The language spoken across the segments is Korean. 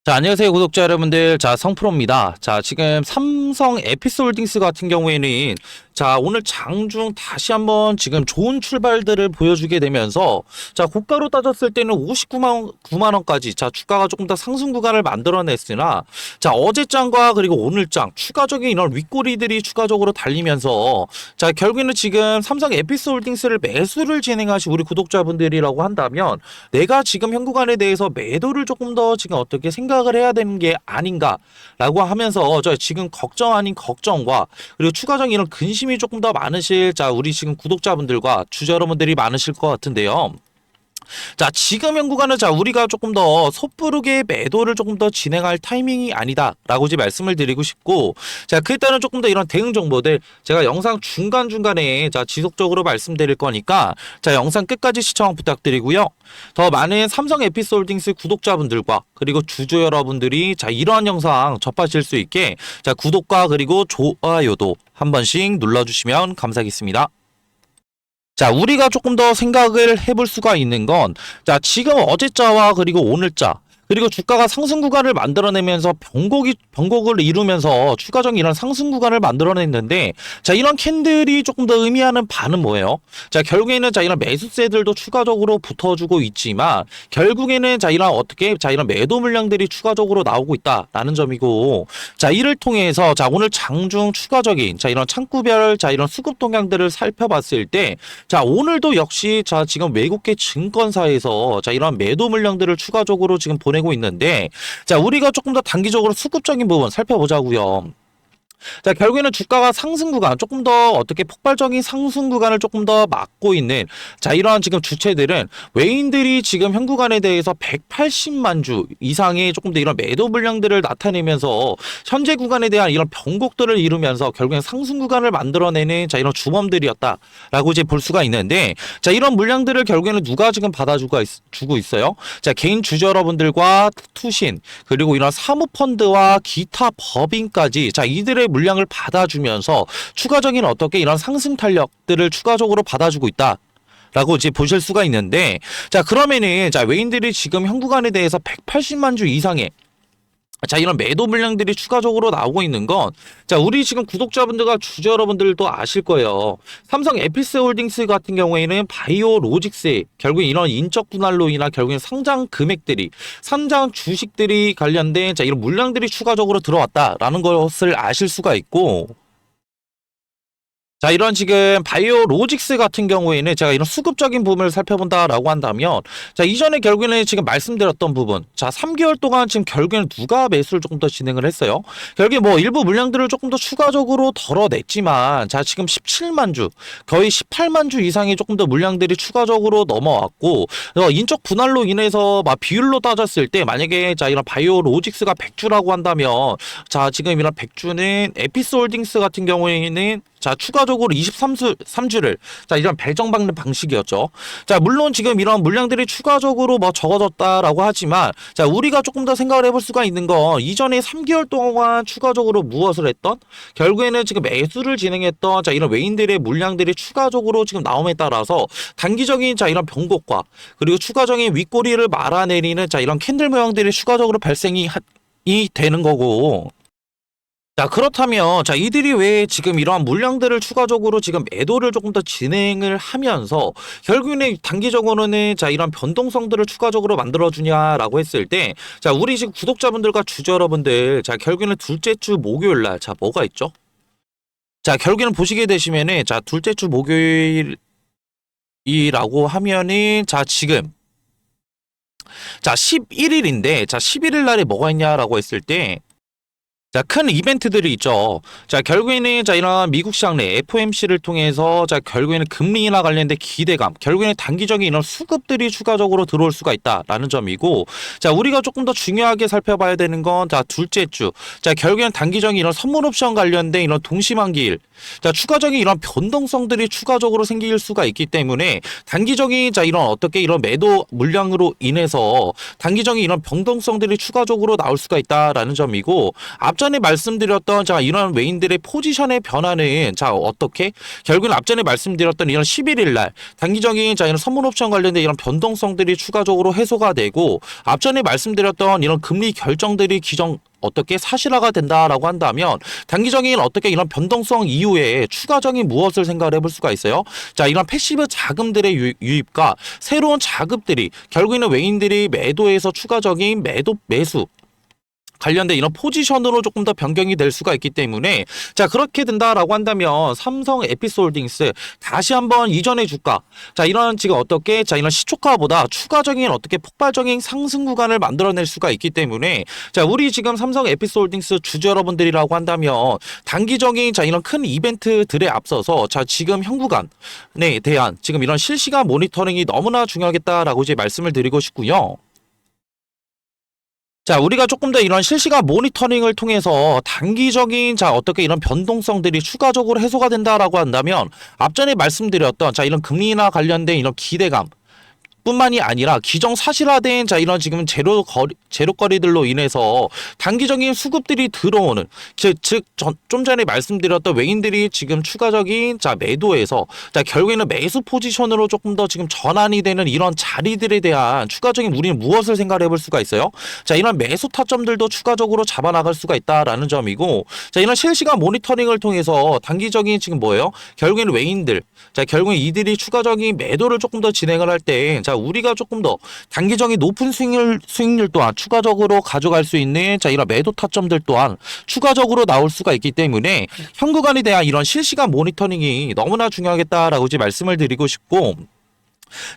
자, 안녕하세요, 구독자 여러분들. 자, 성프로입니다. 자, 지금 삼성 에피스홀딩스 같은 경우에는 자, 오늘 장중 다시 한번 지금 좋은 출발들을 보여주게 되면서 자, 고가로 따졌을 때는 59만 원까지 자, 주가가 조금 더 상승 구간을 만들어냈으나 자, 어제 장과 그리고 오늘 장 추가적인 이런 윗꼬리들이 추가적으로 달리면서 자, 결국에는 지금 삼성 에피스홀딩스를 매수를 진행하신 우리 구독자분들이라고 한다면 내가 지금 현 구간에 대해서 매도를 조금 더 지금 어떻게 생각을 해야 되는 게 아닌가라고 하면서 저 지금 걱정 아닌 걱정과 그리고 추가적인 이런 근심이 조금 더 많으실 자 우리 지금 구독자분들과 주주 여러분들이 많으실 것 같은데요. 자, 지금 현 구간은 자 우리가 조금 더 섣부르게 매도를 조금 더 진행할 타이밍이 아니다라고 이제 말씀을 드리고 싶고, 자 그에 따른 조금 더 이런 대응 정보들 제가 영상 중간중간에 자 지속적으로 말씀드릴 거니까 자 영상 끝까지 시청 부탁드리고요. 더 많은 삼성 에피스홀딩스 구독자분들과 그리고 주주 여러분들이 자 이러한 영상 접하실 수 있게 자 구독과 그리고 좋아요도 한 번씩 눌러주시면 감사하겠습니다. 자, 우리가 조금 더 생각을 해볼 수가 있는 건, 자, 지금 어제자와 그리고 오늘자, 그리고 주가가 상승 구간을 만들어내면서 변곡을 이루면서 추가적인 이런 상승 구간을 만들어냈는데, 자, 이런 캔들이 조금 더 의미하는 바는 뭐예요? 자, 결국에는 자, 이런 매수세들도 추가적으로 붙어주고 있지만, 결국에는 자, 이런 매도 물량들이 추가적으로 나오고 있다라는 점이고, 자, 이를 통해서 자, 오늘 장중 추가적인 자, 이런 창구별 자, 이런 수급 동향들을 살펴봤을 때, 자, 오늘도 역시 자, 지금 외국계 증권사에서 자, 이런 매도 물량들을 추가적으로 지금 보내고 있는데, 자, 우리가 조금 더 단기적으로 수급적인 부분 살펴보자고요. 자, 결국에는 주가가 상승 구간, 조금 더 어떻게 폭발적인 상승 구간을 조금 더 막고 있는 자, 이러한 지금 주체들은 외인들이 지금 현 구간에 대해서 180만 주 이상의 조금 더 이런 매도 물량들을 나타내면서 현재 구간에 대한 이런 변곡들을 이루면서 결국엔 상승 구간을 만들어내는 자, 이런 주범들이었다라고 이제 볼 수가 있는데, 자, 이런 물량들을 결국에는 누가 지금 주고 있어요? 자, 개인 주주 여러분들과 투신, 그리고 이런 사모펀드와 기타 법인까지 자, 이들의 물량을 받아주면서 추가적인 어떻게 이런 상승 탄력들을 추가적으로 받아주고 있다. 라고 이제 보실 수가 있는데, 자, 그러면은, 자, 외인들이 지금 현 구간에 대해서 180만 주 이상의 자, 이런 매도 물량들이 추가적으로 나오고 있는 건, 자, 우리 지금 구독자분들과 주주 여러분들도 아실 거예요. 삼성 에피스홀딩스 같은 경우에는 바이오 로직스, 결국 이런 인적 분할로 인한 결국엔 상장 금액들이, 상장 주식들이 관련된 자, 이런 물량들이 추가적으로 들어왔다라는 것을 아실 수가 있고, 자, 이런 지금 바이오 로직스 같은 경우에는 제가 이런 수급적인 부분을 살펴본다라고 한다면, 자, 이전에 결국에는 지금 말씀드렸던 부분, 자, 3개월 동안 지금 결국에는 누가 매수를 조금 더 진행을 했어요. 결국에 뭐 일부 물량들을 조금 더 추가적으로 덜어냈지만, 자, 지금 17만 주, 거의 18만 주 이상의 조금 더 물량들이 추가적으로 넘어왔고, 인적 분할로 인해서 막 비율로 따졌을 때 만약에 자, 이런 바이오 로직스가 100주라고 한다면, 자, 지금 이런 100주는 에피스홀딩스 같은 경우에는 자, 추가적으로 23주를 자, 이런 배정받는 방식이었죠. 자, 물론 지금 이런 물량들이 추가적으로 뭐 적어졌다라고 하지만, 자, 우리가 조금 더 생각을 해볼 수가 있는 건 이전에 3개월 동안 추가적으로 무엇을 했던, 결국에는 지금 매수를 진행했던 자, 이런 외인들의 물량들이 추가적으로 지금 나옴에 따라서 단기적인 자, 이런 변곡과 그리고 추가적인 윗꼬리를 말아내리는 자, 이런 캔들 모양들이 추가적으로 발생이 되는 거고, 자, 그렇다면, 자, 이들이 왜 지금 이러한 물량들을 추가적으로 지금 매도를 조금 더 진행을 하면서, 결국에는 단기적으로는, 자, 이런 변동성들을 추가적으로 만들어주냐라고 했을 때, 자, 우리 지금 구독자분들과 주주 여러분들, 자, 결국에는 둘째 주 목요일 날, 자, 뭐가 있죠? 자, 결국에는 보시게 되시면은, 자, 둘째 주 목요일이라고 하면은, 자, 지금, 자, 11일인데, 자, 11일 날에 뭐가 있냐라고 했을 때, 자, 큰 이벤트들이 있죠. 자, 결국에는 자, 이런 미국 시장 내 FOMC를 통해서 자, 결국에는 금리 인하 관련된 기대감, 결국에는 단기적인 이런 수급들이 추가적으로 들어올 수가 있다라는 점이고, 자, 우리가 조금 더 중요하게 살펴봐야 되는 건 자, 둘째 주. 자, 결국에는 단기적인 이런 선물 옵션 관련된 이런 동시만기일 자, 추가적인 이런 변동성들이 추가적으로 생길 수가 있기 때문에 단기적인 자 이런 어떻게 이런 매도 물량으로 인해서 단기적인 이런 변동성들이 추가적으로 나올 수가 있다라는 점이고, 앞전에 말씀드렸던 자 이런 외인들의 포지션의 변화는 자 어떻게 결국은 앞전에 말씀드렸던 이런 11일 날 단기적인 자 이런 선물 옵션 관련된 이런 변동성들이 추가적으로 해소가 되고, 앞전에 말씀드렸던 이런 금리 결정들이 어떻게 사실화가 된다라고 한다면 단기적인 어떻게 이런 변동성 이후에 추가적인 무엇을 생각을 해볼 수가 있어요. 자, 이런 패시브 자금들의 유입과 새로운 자금들이 결국에는 외인들이 매도에서 추가적인 매수 관련된 이런 포지션으로 조금 더 변경이 될 수가 있기 때문에, 자 그렇게 된다라고 한다면 삼성 에피스홀딩스 다시 한번 이전의 주가, 자 이런 지금 어떻게 자 이런 시초가보다 추가적인 어떻게 폭발적인 상승 구간을 만들어낼 수가 있기 때문에, 자 우리 지금 삼성 에피스홀딩스 주주 여러분들이라고 한다면 단기적인 자 이런 큰 이벤트들에 앞서서 자 지금 현 구간에 대한 지금 이런 실시간 모니터링이 너무나 중요하겠다라고 이제 말씀을 드리고 싶고요. 자, 우리가 조금 더 이런 실시간 모니터링을 통해서 단기적인 자 어떻게 이런 변동성들이 추가적으로 해소가 된다라고 한다면, 앞전에 말씀드렸던 자 이런 금리나 관련된 이런 기대감 뿐만이 아니라 기정사실화된 자 이런 지금 재료거리들로 인해서 단기적인 수급들이 들어오는, 좀 전에 말씀드렸던 외인들이 지금 추가적인 자 매도에서 자 결국에는 매수 포지션으로 조금 더 지금 전환이 되는 이런 자리들에 대한 추가적인 우리는 무엇을 생각해 볼 수가 있어요. 자 이런 매수 타점들도 추가적으로 잡아나갈 수가 있다라는 점이고, 자 이런 실시간 모니터링을 통해서 단기적인 지금 뭐예요? 결국에는 외인들, 자 결국엔 이들이 추가적인 매도를 조금 더 진행을 할 때 자 우리가 조금 더 단기적인 높은 수익률 또한 추가적으로 가져갈 수 있는 자 이런 매도 타점들 또한 추가적으로 나올 수가 있기 때문에 현 구간에 대한 이런 실시간 모니터링이 너무나 중요하겠다라고 이제 말씀을 드리고 싶고,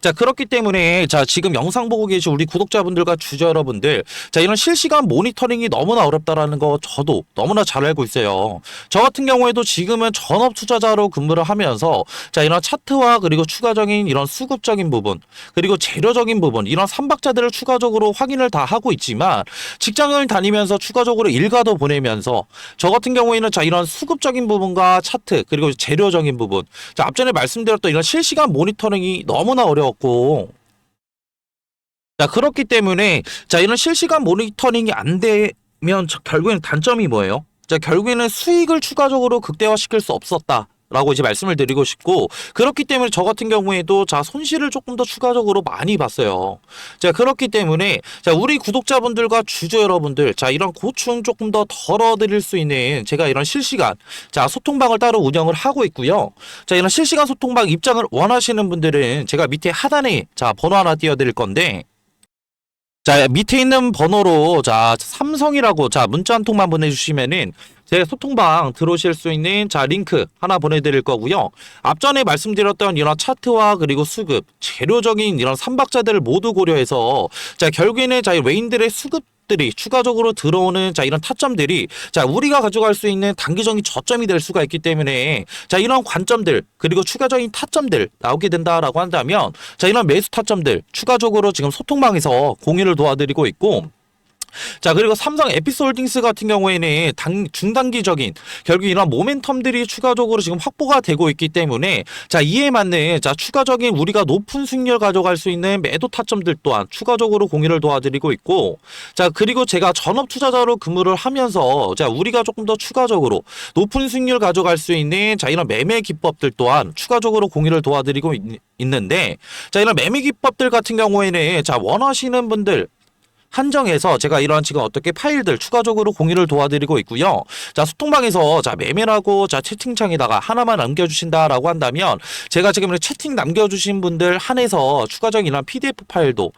자 그렇기 때문에 자 지금 영상 보고 계신 우리 구독자분들과 주주 여러분들, 자 이런 실시간 모니터링이 너무나 어렵다라는 거 저도 너무나 잘 알고 있어요. 저 같은 경우에도 지금은 전업 투자자로 근무를 하면서 자 이런 차트와 그리고 추가적인 이런 수급적인 부분 그리고 재료적인 부분 이런 삼박자들을 추가적으로 확인을 다 하고 있지만, 직장을 다니면서 추가적으로 일과도 보내면서 저 같은 경우에는 자 이런 수급적인 부분과 차트 그리고 재료적인 부분, 자 앞전에 말씀드렸던 이런 실시간 모니터링이 너무나 어려웠고, 자 그렇기 때문에 자 이런 실시간 모니터링이 안 되면 결국에는 단점이 뭐예요? 자 결국에는 수익을 추가적으로 극대화시킬 수 없었다 라고 이제 말씀을 드리고 싶고, 그렇기 때문에 저 같은 경우에도 자 손실을 조금 더 추가적으로 많이 봤어요. 자 그렇기 때문에 자 우리 구독자분들과 주주 여러분들 자 이런 고충 조금 더 덜어드릴 수 있는 제가 이런 실시간 자 소통방을 따로 운영을 하고 있고요. 자 이런 실시간 소통방 입장을 원하시는 분들은 제가 밑에 하단에 자 번호 하나 띄워드릴 건데, 자 밑에 있는 번호로 자 삼성이라고 자 문자 한 통만 보내주시면은 제 소통방 들어오실 수 있는 자 링크 하나 보내드릴 거고요. 앞전에 말씀드렸던 이런 차트와 그리고 수급, 재료적인 이런 삼박자들을 모두 고려해서 자 결국에는 자 외인들의 수급들이 추가적으로 들어오는 자 이런 타점들이 자 우리가 가져갈 수 있는 단기적인 저점이 될 수가 있기 때문에 자 이런 관점들 그리고 추가적인 타점들 나오게 된다라고 한다면 자 이런 매수 타점들 추가적으로 지금 소통방에서 공유를 도와드리고 있고, 자 그리고 삼성 에피스홀딩스 같은 경우에는 중단기적인 결국 이런 모멘텀들이 추가적으로 지금 확보가 되고 있기 때문에 자 이에 맞는 자 추가적인 우리가 높은 수익률 가져갈 수 있는 매도 타점들 또한 추가적으로 공유를 도와드리고 있고, 자 그리고 제가 전업 투자자로 근무를 하면서 자 우리가 조금 더 추가적으로 높은 수익률 가져갈 수 있는 자 이런 매매 기법들 또한 추가적으로 공유를 도와드리고 있는데, 자 이런 매매 기법들 같은 경우에는 자 원하시는 분들 한정해서 제가 이런 지금 어떻게 파일들 추가적으로 공유를 도와드리고 있고요. 자 소통방에서 자 매매라고 자 채팅창에다가 하나만 남겨주신다라고 한다면 제가 지금 채팅 남겨주신 분들 한해서 추가적인 이런 PDF 파일도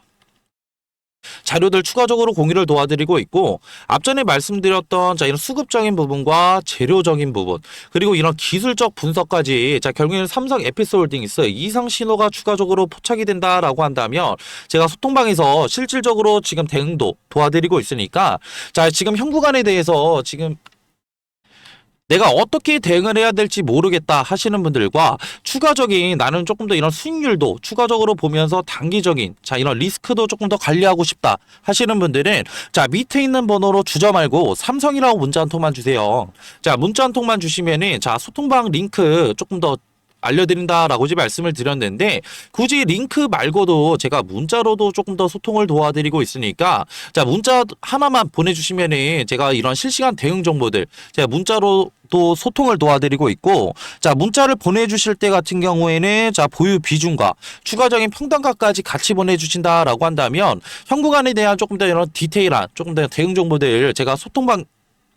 자료들 추가적으로 공유를 도와드리고 있고, 앞전에 말씀드렸던 자 이런 수급적인 부분과 재료적인 부분 그리고 이런 기술적 분석까지 자 결국에는 삼성 에피스홀딩스 이상 신호가 추가적으로 포착이 된다라고 한다면 제가 소통방에서 실질적으로 지금 대응도 도와드리고 있으니까 자 지금 현 구간에 대해서 지금 내가 어떻게 대응을 해야 될지 모르겠다 하시는 분들과 추가적인 나는 조금 더 이런 수익률도 추가적으로 보면서 단기적인 이런 리스크도 조금 더 관리하고 싶다 하시는 분들은 밑에 있는 번호로 주저 말고 삼성이라고 문자 한 통만 주세요. 문자 한 통만 주시면은 소통방 링크 조금 더 알려드린다라고 말씀을 드렸는데 굳이 링크 말고도 제가 문자로도 조금 더 소통을 도와드리고 있으니까 문자 하나만 보내주시면은 제가 이런 실시간 대응 정보들 제가 문자로 또 소통을 도와드리고 있고 문자를 보내주실 때 같은 경우에는 보유 비중과 추가적인 평단가까지 같이 보내주신다라고 한다면 현구간에 대한 조금 더 이런 디테일한 조금 더 대응 정보들 제가 소통방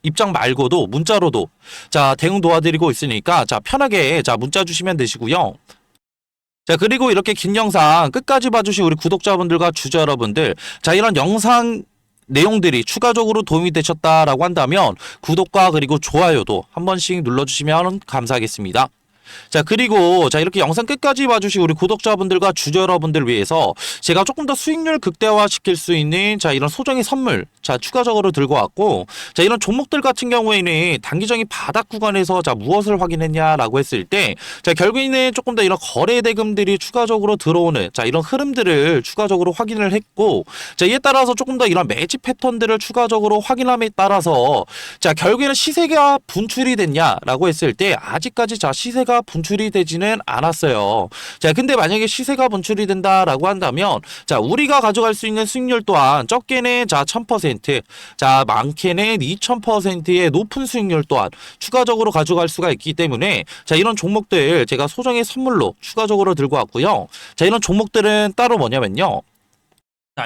입장 말고도 문자로도 대응 도와드리고 있으니까 편하게 문자 주시면 되시고요. 그리고 이렇게 긴 영상 끝까지 봐주신 우리 구독자분들과 주주 여러분들 이런 영상 내용들이 추가적으로 도움이 되셨다라고 한다면 구독과 그리고 좋아요도 한 번씩 눌러주시면 감사하겠습니다. 그리고 이렇게 영상 끝까지 봐주신 우리 구독자분들과 주주 여러분들 위해서 제가 조금 더 수익률 극대화 시킬 수 있는 이런 소정의 선물 추가적으로 들고 왔고 이런 종목들 같은 경우에는 단기적인 바닥 구간에서 무엇을 확인했냐라고 했을 때 결국에는 조금 더 이런 거래 대금들이 추가적으로 들어오는 이런 흐름들을 추가적으로 확인을 했고 이에 따라서 조금 더 이런 매집 패턴들을 추가적으로 확인함에 따라서 결국에는 시세가 분출이 됐냐라고 했을 때 아직까지 시세가 분출이 되지는 않았어요. 근데 만약에 시세가 분출이 된다라고 한다면 우리가 가져갈 수 있는 수익률 또한 적게는 1000%, 많게는 2000%의 높은 수익률 또한 추가적으로 가져갈 수가 있기 때문에 이런 종목들 제가 소정의 선물로 추가적으로 들고 왔고요. 이런 종목들은 따로 뭐냐면요.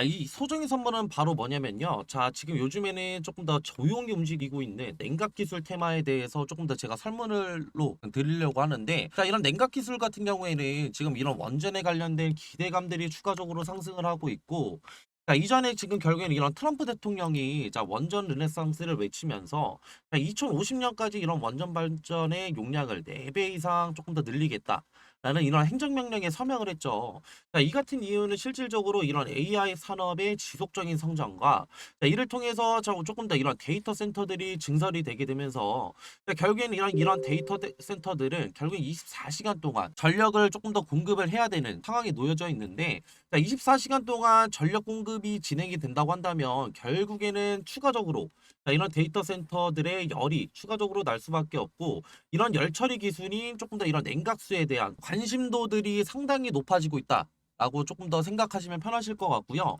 이 소정의 선물은 바로 뭐냐면요. 지금 요즘에는 조금 더 조용히 움직이고 있는 냉각 기술 테마에 대해서 조금 더 제가 설문을로 드리려고 하는데, 이런 냉각 기술 같은 경우에는 지금 이런 원전에 관련된 기대감들이 추가적으로 상승을 하고 있고, 이전에 지금 결국에는 이런 트럼프 대통령이 원전 르네상스를 외치면서 2050년까지 이런 원전 발전의 용량을 4배 이상 조금 더 늘리겠다. 라는 이런 행정명령에 서명을 했죠. 이 같은 이유는 실질적으로 이런 AI 산업의 지속적인 성장과 이를 통해서 조금 더 이런 데이터 센터들이 증설이 되게 되면서 결국에는 이런 데이터 센터들은 결국엔 24시간 동안 전력을 조금 더 공급을 해야 되는 상황에 놓여져 있는데 24시간 동안 전력 공급이 진행이 된다고 한다면 결국에는 추가적으로 이런 데이터 센터들의 열이 추가적으로 날 수밖에 없고 이런 열 처리 기술이 조금 더 이런 냉각수에 대한 관심도들이 상당히 높아지고 있다라고 조금 더 생각하시면 편하실 것 같고요.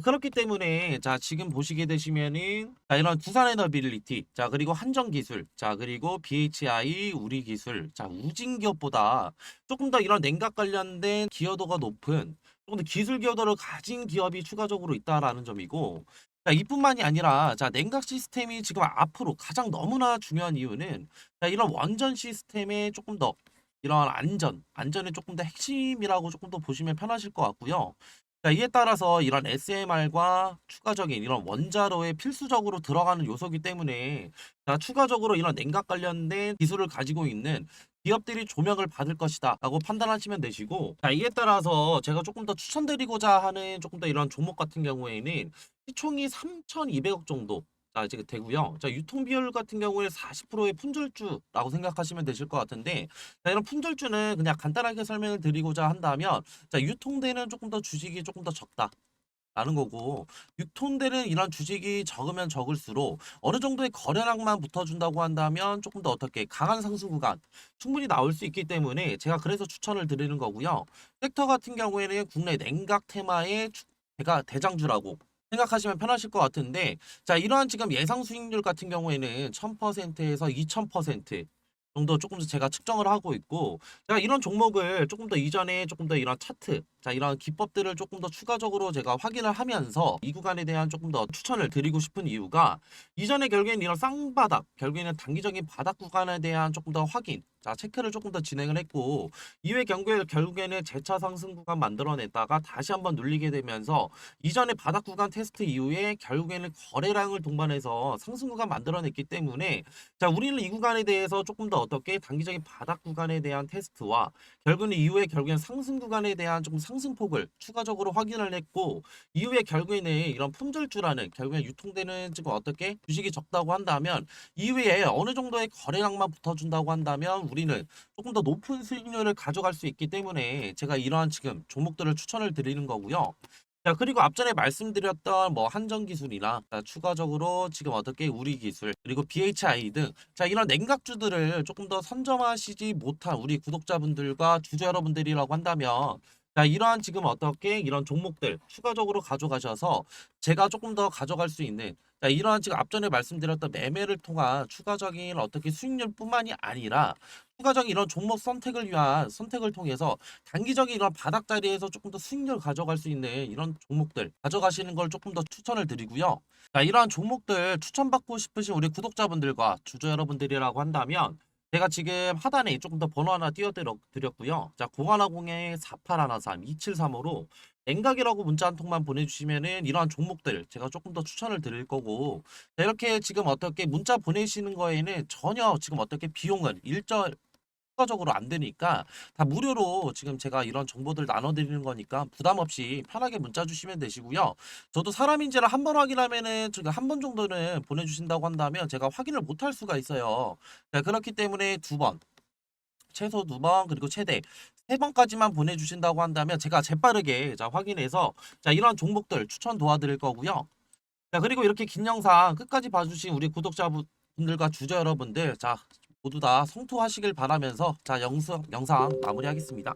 그렇기 때문에 지금 보시게 되시면은 이런 두산에너빌리티, 그리고 한정기술, 그리고 BHI 우리기술, 우진기업보다 조금 더 이런 냉각 관련된 기여도가 높은 조금 더 기술 기여도를 가진 기업이 추가적으로 있다라는 점이고, 이뿐만이 아니라 냉각 시스템이 지금 앞으로 가장 너무나 중요한 이유는 이런 원전 시스템의 조금 더 이런 안전의 조금 더 핵심이라고 조금 더 보시면 편하실 것 같고요. 이에 따라서 이런 SMR과 추가적인 이런 원자로에 필수적으로 들어가는 요소이기 때문에 추가적으로 이런 냉각 관련된 기술을 가지고 있는 기업들이 조명을 받을 것이다 라고 판단하시면 되시고, 이에 따라서 제가 조금 더 추천드리고자 하는 조금 더 이런 종목 같은 경우에는 시총이 3,200억 정도 이제 되고요. 유통 비율 같은 경우에 40%의 품절주라고 생각하시면 되실 것 같은데, 이런 품절주는 그냥 간단하게 설명을 드리고자 한다면 유통되는 조금 더 주식이 조금 더 적다 라는 거고, 유통되는 이런 주식이 적으면 적을수록 어느 정도의 거래량만 붙어준다고 한다면 조금 더 어떻게 강한 상승 구간 충분히 나올 수 있기 때문에 제가 그래서 추천을 드리는 거고요. 섹터 같은 경우에는 국내 냉각 테마의 대장주라고 생각하시면 편하실 것 같은데, 이러한 지금 예상 수익률 같은 경우에는 1000%에서 2000% 정도 조금 더 제가 측정을 하고 있고, 제가 이런 종목을 조금 더 이전에 조금 더 이런 차트, 이런 기법들을 조금 더 추가적으로 제가 확인을 하면서 이 구간에 대한 조금 더 추천을 드리고 싶은 이유가, 이전에 결국에는 이런 쌍바닥, 결국에는 단기적인 바닥 구간에 대한 조금 더 확인, 체크를 조금 더 진행을 했고, 이후에 결국에는 재차 상승 구간 만들어냈다가 다시 한번 눌리게 되면서 이전에 바닥 구간 테스트 이후에 결국에는 거래량을 동반해서 상승 구간 만들어냈기 때문에 우리는 이 구간에 대해서 조금 더 어떻게 단기적인 바닥 구간에 대한 테스트와 결국에는 이후에 결국에는 상승 구간에 대한 조금 상승폭을 추가적으로 확인을 했고 이후에 결국에는 이런 품절주라는 결국에 유통되는 지금 어떻게 주식이 적다고 한다면 이후에 어느 정도의 거래량만 붙어준다고 한다면 우리는 조금 더 높은 수익률을 가져갈 수 있기 때문에 제가 이러한 지금 종목들을 추천을 드리는 거고요. 자, 그리고 앞전에 말씀드렸던 뭐 한전기술이나 추가적으로 지금 어떻게 우리기술 그리고 BHI 등 자, 이런 냉각주들을 조금 더 선점하시지 못한 우리 구독자분들과 주주 여러분들이라고 한다면 자, 이러한 지금 어떻게 이런 종목들 추가적으로 가져가셔서 제가 조금 더 가져갈 수 있는 자, 이러한 지금 앞전에 말씀드렸던 매매를 통한 추가적인 어떻게 수익률뿐만이 아니라 추가적인 이런 종목 선택을 위한 선택을 통해서 단기적인 이런 바닥 자리에서 조금 더 수익률 가져갈 수 있는 이런 종목들 가져가시는 걸 조금 더 추천을 드리고요. 자, 이러한 종목들 추천받고 싶으신 우리 구독자분들과 주주 여러분들이라고 한다면 제가 지금 하단에 조금 더 번호 하나 띄워드렸고요. 자, 0110-4813-2735로 냉각이라고 문자 한 통만 보내주시면은 이러한 종목들 제가 조금 더 추천을 드릴 거고 자, 이렇게 지금 어떻게 문자 보내시는 거에는 전혀 지금 어떻게 비용은 일절 추가적으로 안 되니까 다 무료로 지금 제가 이런 정보들 나눠드리는 거니까 부담 없이 편하게 문자 주시면 되시고요. 저도 사람인지를 한 번 확인하면은 제가 한 번 정도는 보내주신다고 한다면 제가 확인을 못 할 수가 있어요. 자, 그렇기 때문에 두 번, 최소 두 번, 그리고 최대 세 번까지만 보내주신다고 한다면 제가 재빠르게 자, 확인해서 자, 이런 종목들 추천 도와드릴 거고요. 자, 그리고 이렇게 긴 영상 끝까지 봐주신 우리 구독자분들과 주주 여러분들 자, 모두 다 성투하시길 바라면서 자, 영상 마무리하겠습니다.